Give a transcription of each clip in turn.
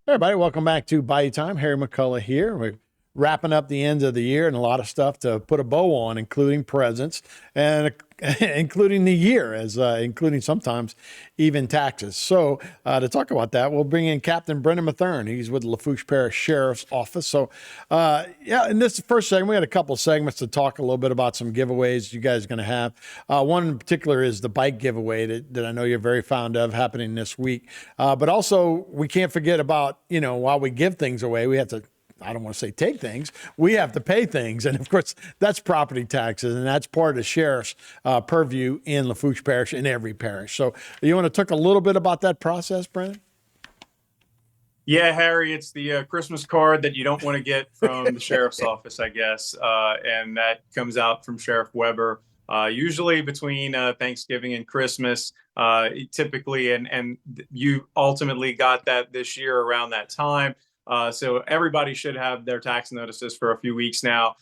Hey everybody, welcome back to Bayou Time. Harry McCullough here. We're wrapping up the end of the year and a lot of stuff to put a bow on, including presents and including the year, including sometimes even taxes. So to talk about that, we'll bring in Captain Brendan Mathern. He's with the Lafourche Parish Sheriff's Office. So in this first segment, we had a couple of segments to talk a little bit about some giveaways you guys are going to have. One in particular is the bike giveaway that I know you're very fond of, happening this week. But also, we can't forget about, while we give things away, we have to, I don't want to say take things, we have to pay things. And of course, that's property taxes, and that's part of the sheriff's purview in Lafourche Parish, in every parish. So you want to talk a little bit about that process, Brendan? Yeah, Harry, it's the Christmas card that you don't want to get from the sheriff's office, I guess. And that comes out from Sheriff Weber, usually between Thanksgiving and Christmas, typically. And you ultimately got that this year around that time. So everybody should have their tax notices for a few weeks now.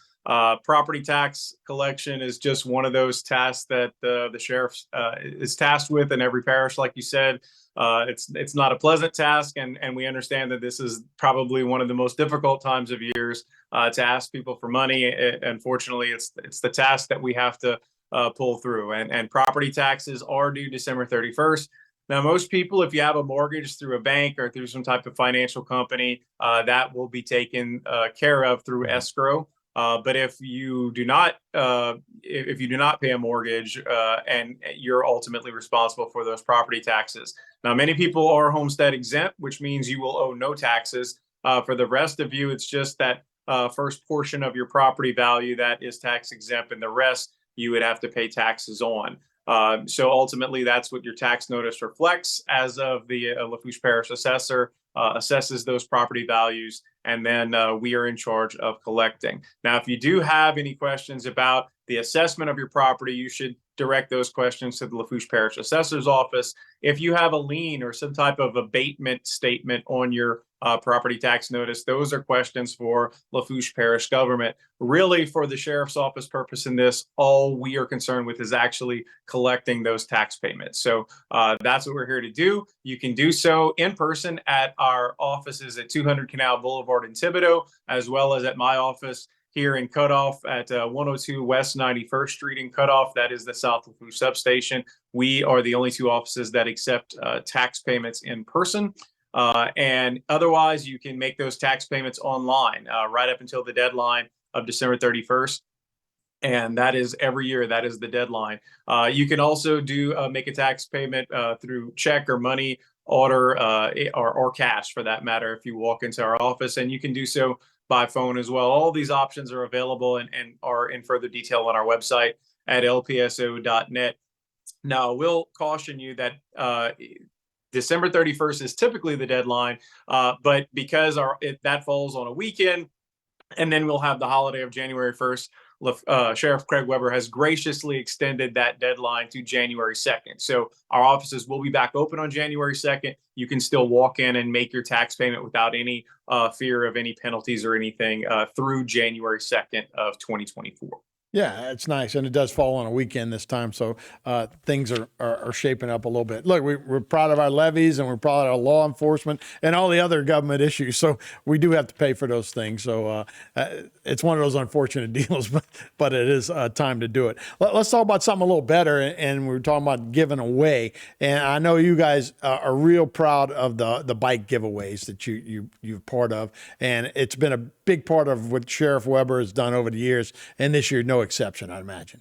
Property tax collection is just one of those tasks that the sheriff is tasked with in every parish, like you said. It's not a pleasant task, and we understand that this is probably one of the most difficult times of years to ask people for money. Unfortunately, it's the task that we have to pull through, and property taxes are due December 31st. Now, most people, if you have a mortgage through a bank or through some type of financial company, that will be taken care of through escrow. But if you do not pay a mortgage, and you're ultimately responsible for those property taxes. Now, many people are homestead exempt, which means you will owe no taxes. For the rest of you, it's just that first portion of your property value that is tax exempt, and the rest you would have to pay taxes on. So ultimately, that's what your tax notice reflects, as of the Lafourche Parish assessor assesses those property values, and then we are in charge of collecting. Now, if you do have any questions about the assessment of your property, you should direct those questions to the Lafourche Parish Assessor's Office. If you have a lien or some type of abatement statement on your property tax notice, those are questions for Lafourche Parish government. Really, for the Sheriff's Office purpose in this, all we are concerned with is actually collecting those tax payments. So that's what we're here to do. You can do so in person at our offices at 200 Canal Boulevard in Thibodaux, as well as at my office here in Cutoff at 102 West 91st Street in Cutoff. That is the South Lafourche substation. We are the only two offices that accept tax payments in person. And otherwise, you can make those tax payments online right up until the deadline of December 31st. And that is every year. That is the deadline. You can also make a tax payment through check or money order, or cash, for that matter, if you walk into our office, and you can do so by phone as well. All these options are available and are in further detail on our website at lpso.net. Now, we'll caution you that December 31st is typically the deadline, but because that falls on a weekend, and then we'll have the holiday of January 1st, Sheriff Craig Weber has graciously extended that deadline to January 2nd. So our offices will be back open on January 2nd. You can still walk in and make your tax payment without any fear of any penalties or anything through January 2nd of 2024. Yeah, it's nice, and it does fall on a weekend this time, so things are shaping up a little bit. Look, we're proud of our levies, and we're proud of our law enforcement and all the other government issues, so we do have to pay for those things. So it's one of those unfortunate deals, but it is time to do it. Let's talk about something a little better, and we're talking about giving away. And I know you guys are real proud of the bike giveaways that you're part of, and it's been a big part of what Sheriff Weber has done over the years, and this year, no exception, I imagine.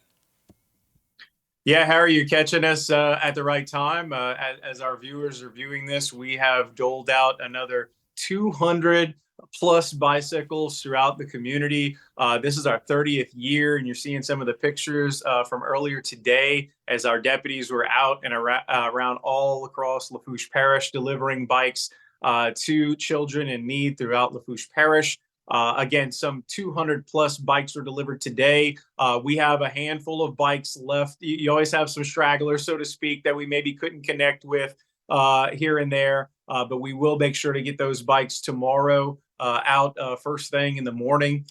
Yeah, Harry, you're catching us at the right time. As our viewers are viewing this, we have doled out another 200 plus bicycles throughout the community. This is our 30th year, and you're seeing some of the pictures from earlier today as our deputies were out and around all across Lafourche Parish delivering bikes to children in need throughout Lafourche Parish. Again, some 200 plus bikes were delivered today. We have a handful of bikes left. You always have some stragglers, so to speak, that we maybe couldn't connect with here and there, but we will make sure to get those bikes tomorrow out first thing in the morning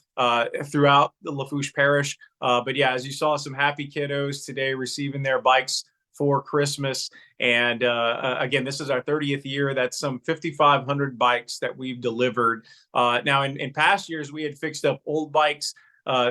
throughout the Lafourche Parish. But yeah, as you saw, some happy kiddos today receiving their bikes for Christmas. And again, this is our 30th year. That's some 5,500 bikes that we've delivered. Now, in past years, we had fixed up old bikes.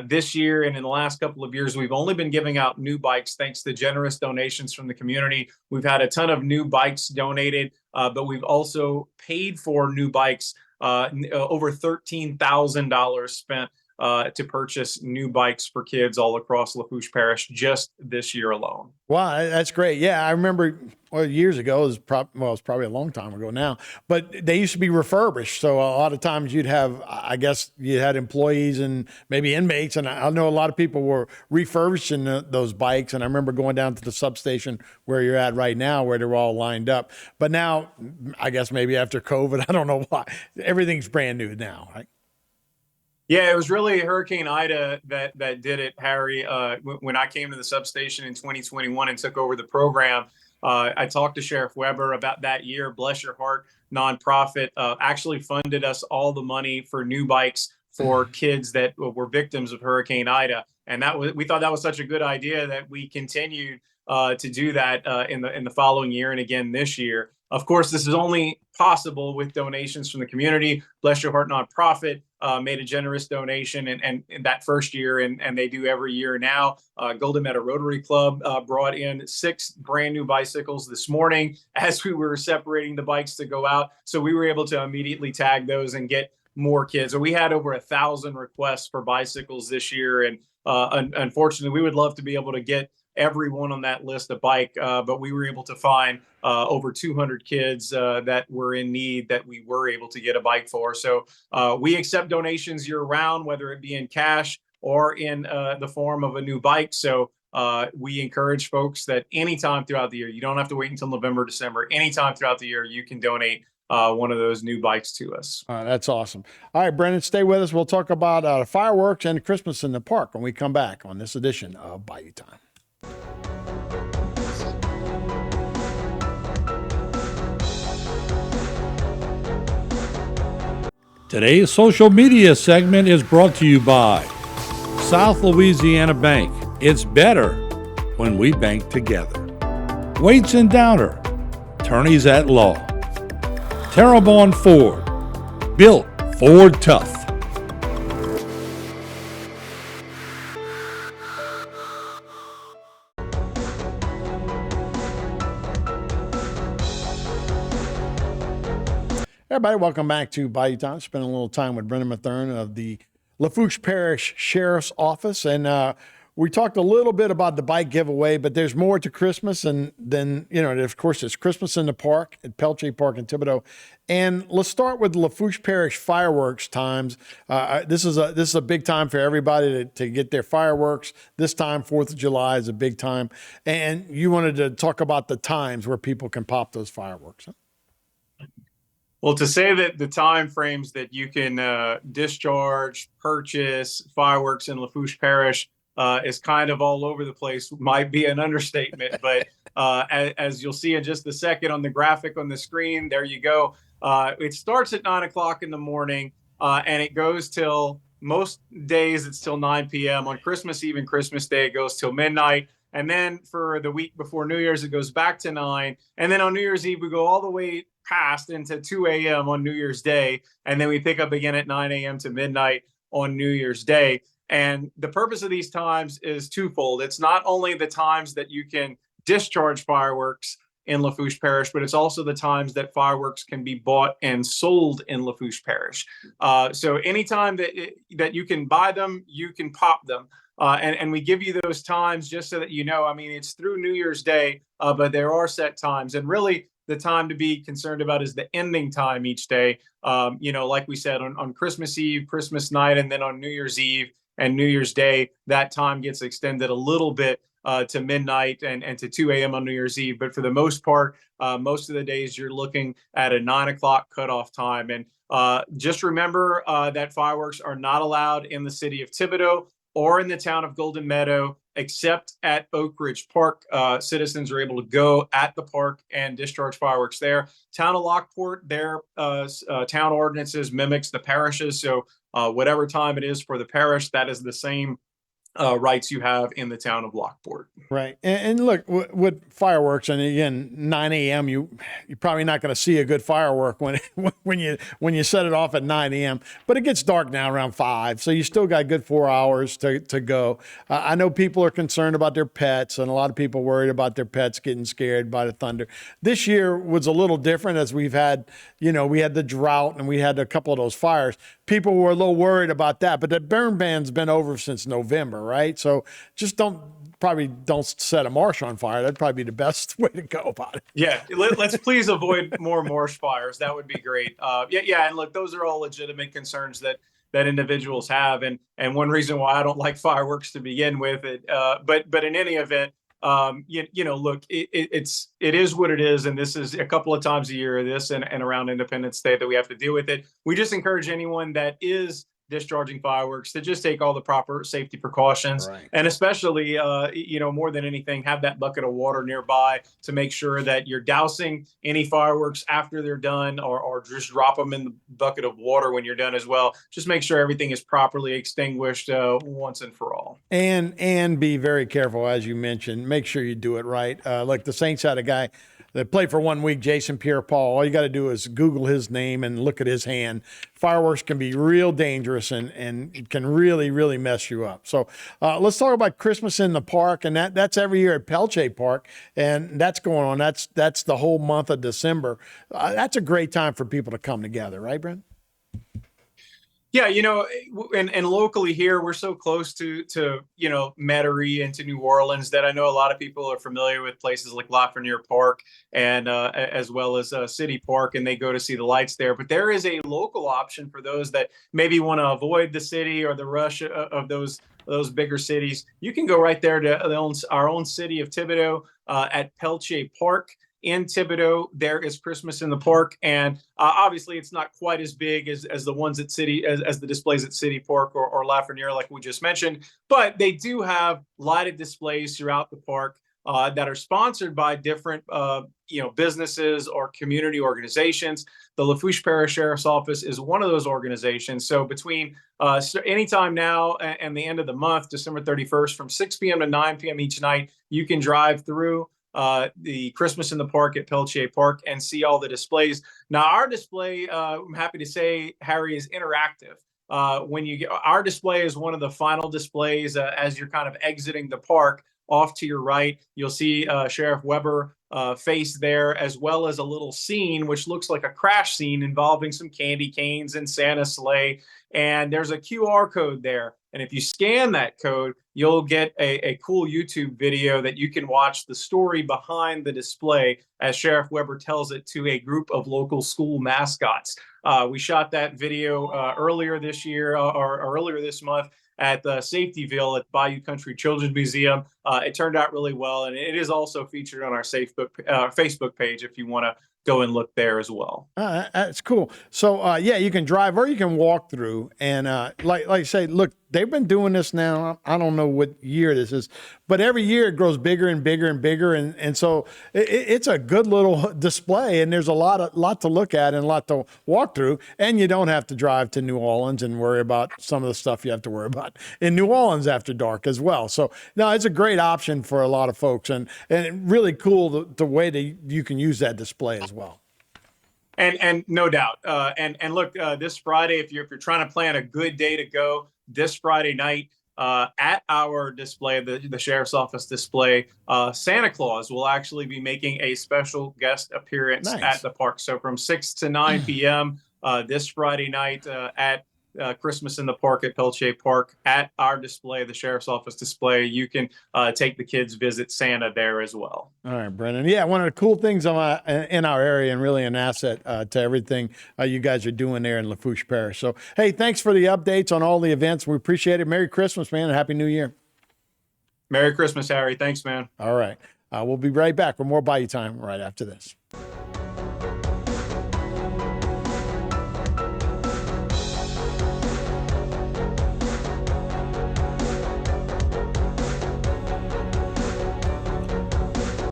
This year and in the last couple of years, we've only been giving out new bikes thanks to generous donations from the community. We've had a ton of new bikes donated, but we've also paid for new bikes, over $13,000 spent to purchase new bikes for kids all across Lafourche Parish just this year alone. Wow, that's great. Yeah, I remember years ago, it's probably a long time ago now, but they used to be refurbished. So a lot of times you'd have, I guess you had employees and maybe inmates. And I know a lot of people were refurbishing those bikes. And I remember going down to the substation where you're at right now, where they're all lined up. But now, I guess maybe after COVID, I don't know why, everything's brand new now, right? Yeah, it was really Hurricane Ida that did it, Harry. When I came to the substation in 2021 and took over the program, I talked to Sheriff Weber about that year. Bless Your Heart nonprofit actually funded us all the money for new bikes for kids that were victims of Hurricane Ida, and we thought that was such a good idea that we continued to do that in the following year and again this year. Of course, this is only possible with donations from the community. Bless Your Heart nonprofit made a generous donation and that first year, and they do every year now. Golden Meadow Rotary Club brought in 6 brand new bicycles this morning as we were separating the bikes to go out. So we were able to immediately tag those and get more kids. So we had over 1,000 requests for bicycles this year. And unfortunately, we would love to be able to get everyone on that list a bike, but we were able to find over 200 kids that were in need that we were able to get a bike for. So we accept donations year round, whether it be in cash or in the form of a new bike. So we encourage folks that anytime throughout the year, you don't have to wait until November, December, anytime throughout the year, you can donate one of those new bikes to us. That's awesome. All right, Brendan, stay with us. We'll talk about fireworks and Christmas in the park when we come back on this edition of Bayou Time. Today's social media segment is brought to you by South Louisiana Bank. It's better when we bank together. Waits and Downer, attorneys at law. Terrebonne Ford, built Ford tough. Everybody, welcome back to Bayou Time. Spending a little time with Brendan Mathern of the Lafourche Parish Sheriff's Office. And we talked a little bit about the bike giveaway, but there's more to Christmas. And then, of course, it's Christmas in the park at Peltry Park in Thibodaux. And let's start with Lafourche Parish fireworks times. This is a big time for everybody to get their fireworks. This time, 4th of July is a big time. And you wanted to talk about the times where people can pop those fireworks, huh? Well, to say that the time frames that you can discharge, purchase fireworks in Lafourche Parish is kind of all over the place might be an understatement. But as you'll see in just a second on the graphic on the screen, there you go. It starts at 9 o'clock in the morning and it goes till most days it's till 9 p.m. On Christmas Eve and Christmas Day, it goes till midnight. And then for the week before New Year's, it goes back to 9. And then on New Year's Eve, we go all the way past into 2 a.m. on New Year's Day. And then we pick up again at 9 a.m. to midnight on New Year's Day. And the purpose of these times is twofold. It's not only the times that you can discharge fireworks in Lafourche Parish, but it's also the times that fireworks can be bought and sold in Lafourche Parish. So anytime that you can buy them, you can pop them. And we give you those times just so that you know, I mean, it's through New Year's Day, but there are set times. And really, the time to be concerned about is the ending time each day. Like we said, on Christmas Eve, Christmas night, and then on New Year's Eve and New Year's Day, that time gets extended a little bit to midnight and to 2 a.m. on New Year's Eve. But for the most part, most of the days you're looking at a 9 o'clock cutoff time. And just remember that fireworks are not allowed in the city of Thibodaux or in the town of Golden Meadow, except at Oak Ridge Park. Citizens are able to go at the park and discharge fireworks there. Town of Lockport, their town ordinances mimics the parishes. So whatever time it is for the parish, that is the same rights you have in the town of Lockport. Right. And look, with fireworks, and again, 9 a.m., you're probably not going to see a good firework when when you set it off at 9 a.m. But it gets dark now around 5, so you still got a good 4 hours to go. I know people are concerned about their pets, and a lot of people worried about their pets getting scared by the thunder. This year was a little different, as we had the drought and we had a couple of those fires. People were a little worried about that, but the burn ban's been over since November, right? So just don't set a marsh on fire. That'd probably be the best way to go about it. Yeah, let's please avoid more marsh fires. That would be great. Yeah, and look, those are all legitimate concerns that individuals have, and one reason why I don't like fireworks to begin with. But in any event, look, it is what it is, and this is a couple of times a year, this and around Independence Day, that we have to deal with it. We just encourage anyone that is discharging fireworks to just take all the proper safety precautions, right. And especially, more than anything, have that bucket of water nearby to make sure that you're dousing any fireworks after they're done, or just drop them in the bucket of water when you're done as well. Just make sure everything is properly extinguished once and for all. And be very careful, as you mentioned. Make sure you do it right. Like the Saints had a guy that played for 1 week, Jason Pierre-Paul. All you got to do is Google his name and look at his hand. Fireworks can be real dangerous and it can really, really mess you up. So let's talk about Christmas in the park, and that's every year at Pelche Park, and that's going on. That's the whole month of December. That's a great time for people to come together, right, Brent? Yeah, and locally here, we're so close to Metairie and to New Orleans that I know a lot of people are familiar with places like Lafreniere Park and as well as City Park, and they go to see the lights there. But there is a local option for those that maybe want to avoid the city or the rush of those bigger cities. You can go right there to our own city of Thibodaux at Pelche Park. In Thibodaux, there is Christmas in the Park, and obviously it's not quite as big as the ones at as the displays at City Park or Lafreniere, like we just mentioned. But they do have lighted displays throughout the park that are sponsored by different businesses or community organizations. The Lafourche Parish Sheriff's Office is one of those organizations. So between anytime now and the end of the month, December 31st, from 6 p.m. to 9 p.m. each night, you can drive through the Christmas in the Park at Pelche Park and see all the displays. Now, our display, I'm happy to say, Harry, is interactive. Our display is one of the final displays as you're kind of exiting the park. Off to your right, you'll see Sheriff Weber face there, as well as a little scene which looks like a crash scene involving some candy canes and Santa's sleigh. And there's a QR code there. And if you scan that code, you'll get a cool YouTube video that you can watch the story behind the display as Sheriff Weber tells it to a group of local school mascots. We shot that video earlier this year or earlier this month at Safetyville at Bayou Country Children's Museum. It turned out really well, and it is also featured on our Facebook page if you want to go and look there as well. That's cool. So, you can drive or you can walk through. And like I say, look, they've been doing this now. I don't know what year this is, but every year it grows bigger and bigger and bigger. And so it's a good little display, and there's a lot to look at and a lot to walk through. And you don't have to drive to New Orleans and worry about some of the stuff you have to worry about in New Orleans after dark as well. So, no, it's a great option for a lot of folks, and really cool the way that you can use that display as well. And no doubt. And look, this Friday, if you're trying to plan a good day to go, this Friday night at our display, the Sheriff's Office display, Santa Claus will actually be making a special guest appearance at the park. So from 6 to 9 p.m. This Friday night at Christmas in the Park at Pelche Park at our display, the Sheriff's Office display, you can take the kids visit Santa there as well. All right, Brennan. Yeah, one of the cool things in our area, and really an asset to everything you guys are doing there in Lafourche Parish. So, hey, thanks for the updates on all the events. We appreciate it. Merry Christmas, man, and Happy New Year. Merry Christmas, Harry. Thanks, man. All right. We'll be right back with more Bayou Time right after this.